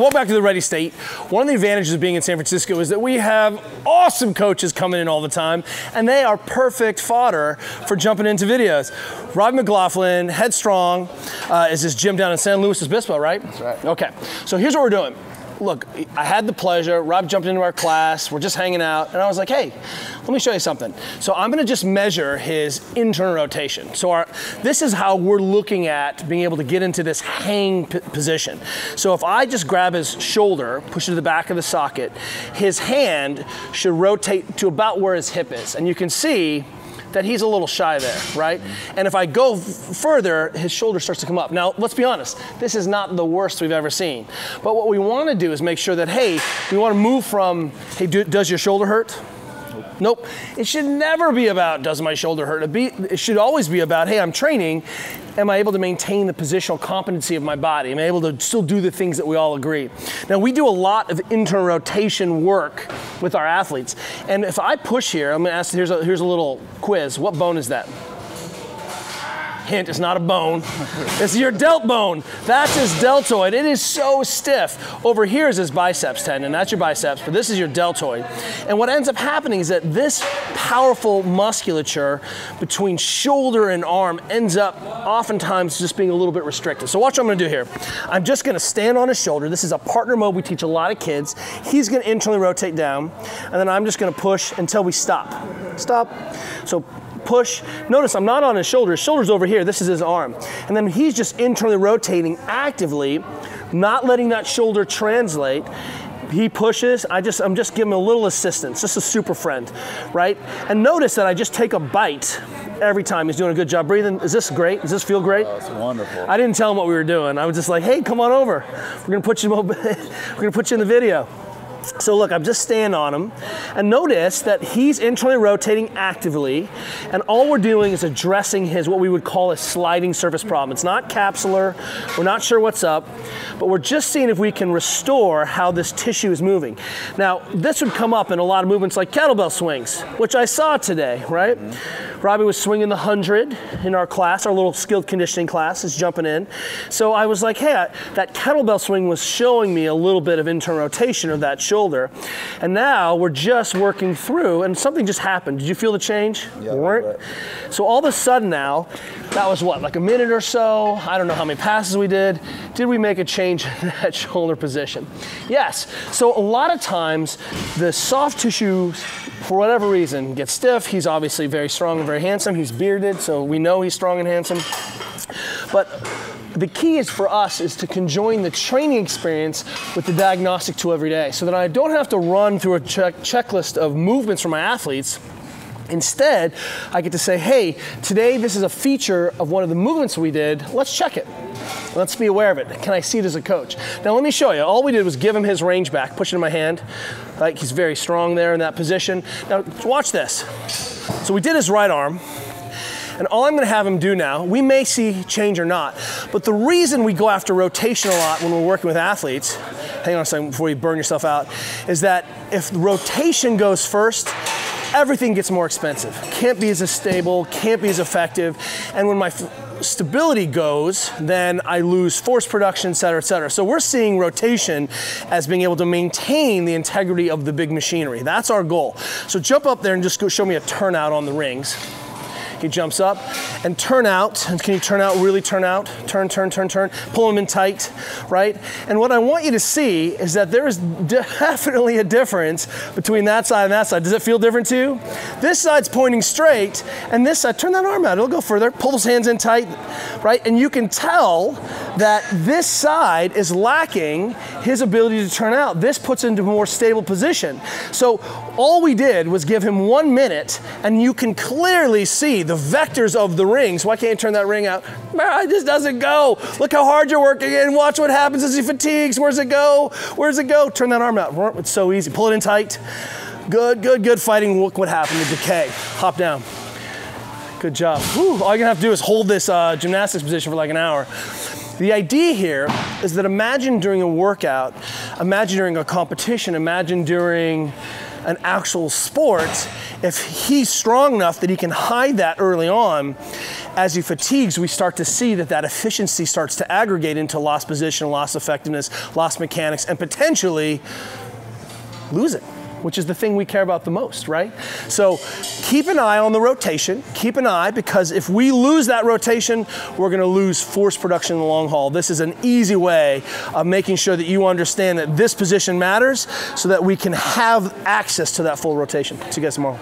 welcome back to the Ready State. One of the advantages of being in San Francisco is that we have awesome coaches coming in all the time, and they are perfect fodder for jumping into videos. Rob McLaughlin, Headstrong, is his gym down in San Luis Obispo, right? That's right. Okay, so here's what we're doing. Look, I had the pleasure, Rob jumped into our class, we're just hanging out, and I was like, hey, let me show you something. So I'm gonna just measure his internal rotation. So this is how we're looking at being able to get into this hang position. So if I just grab his shoulder, push it to the back of the socket, his hand should rotate to about where his hip is. And you can see that he's a little shy there, right? And if I go further, his shoulder starts to come up. Now, let's be honest, this is not the worst we've ever seen. But what we wanna do is make sure that, hey, we wanna move from, hey, does your shoulder hurt? Nope. It should never be about, does my shoulder hurt? It should always be about, hey, I'm training. Am I able to maintain the positional competency of my body? Am I able to still do the things that we all agree? Now, we do a lot of internal rotation work with our athletes. And if I push here, I'm gonna ask, here's a little quiz. What bone is that? Hint, it's not a bone. It's your delt bone. That's his deltoid. It is so stiff. Over here is his biceps tendon. That's your biceps, but this is your deltoid. And what ends up happening is that this powerful musculature between shoulder and arm ends up oftentimes just being a little bit restricted. So watch what I'm gonna do here. I'm just gonna stand on his shoulder. This is a partner mode we teach a lot of kids. He's gonna internally rotate down, and then I'm just gonna push until we stop. Stop. So push. Notice I'm not on his shoulder. His shoulder's over here. This is his arm. And then he's just internally rotating actively, not letting that shoulder translate. He pushes. I'm just giving him a little assistance, just a super friend, right? And notice that I just take a bite every time. He's doing a good job breathing. Is this great? Does this feel great? Oh, it's wonderful. I didn't tell him what we were doing. I was just like, hey, come on over. We're gonna put you in the video. So look, I'm just standing on him, and notice that he's internally rotating actively, and all we're doing is addressing his, what we would call a sliding surface problem. It's not capsular, we're not sure what's up, but we're just seeing if we can restore how this tissue is moving. Now, this would come up in a lot of movements like kettlebell swings, which I saw today, right? Robbie was swinging the 100 in our class, our little skilled conditioning class, is jumping in. So I was like, hey, that kettlebell swing was showing me a little bit of internal rotation of that shoulder. And now we're just working through, and something just happened. Did you feel the change? Yeah, right. So all of a sudden now, that was what, like a minute or so? I don't know how many passes we did. Did we make a change in that shoulder position? Yes. So a lot of times, the soft tissue, for whatever reason, gets stiff. He's obviously very strong and very handsome. He's bearded, so we know he's strong and handsome. But the key is for us is to conjoin the training experience with the diagnostic tool every day, so that I don't have to run through a checklist of movements for my athletes. Instead, I get to say, hey, today this is a feature of one of the movements we did. Let's check it. Let's be aware of it. Can I see it as a coach? Now let me show you. All we did was give him his range back, push it in my hand. Like, he's very strong there in that position. Now watch this. So we did his right arm. And all I'm gonna have him do now, we may see change or not, but the reason we go after rotation a lot when we're working with athletes, hang on a second before you burn yourself out, is that if rotation goes first, everything gets more expensive. Can't be as stable, can't be as effective, and when my stability goes, then I lose force production, et cetera, et cetera. So we're seeing rotation as being able to maintain the integrity of the big machinery. That's our goal. So jump up there and just go show me a turnout on the rings. He jumps up and turn out. And can you turn out, really turn out? Turn, turn, turn, turn. Pull him in tight, right? And what I want you to see is that there is definitely a difference between that side and that side. Does it feel different to you? This side's pointing straight, and this side, turn that arm out. It'll go further. Pull those hands in tight, right? And you can tell that this side is lacking his ability to turn out. This puts into a more stable position. So all we did was give him 1 minute, and you can clearly see the vectors of the rings. Why can't you turn that ring out? It just doesn't go. Look how hard you're working, and watch what happens as he fatigues. Where's it go? Where's it go? Turn that arm out. It's so easy. Pull it in tight. Good, good, good fighting. Look what happened to decay. Hop down. Good job. Whew. All you're gonna have to do is hold this gymnastics position for like an hour. The idea here is that imagine during a workout, imagine during a competition, imagine during an actual sport, if he's strong enough that he can hide that early on, as he fatigues, we start to see that that efficiency starts to aggregate into lost position, lost effectiveness, lost mechanics, and potentially lose it, which is the thing we care about the most, right? So keep an eye on the rotation, keep an eye, because if we lose that rotation, we're gonna lose force production in the long haul. This is an easy way of making sure that you understand that this position matters so that we can have access to that full rotation. See you guys tomorrow.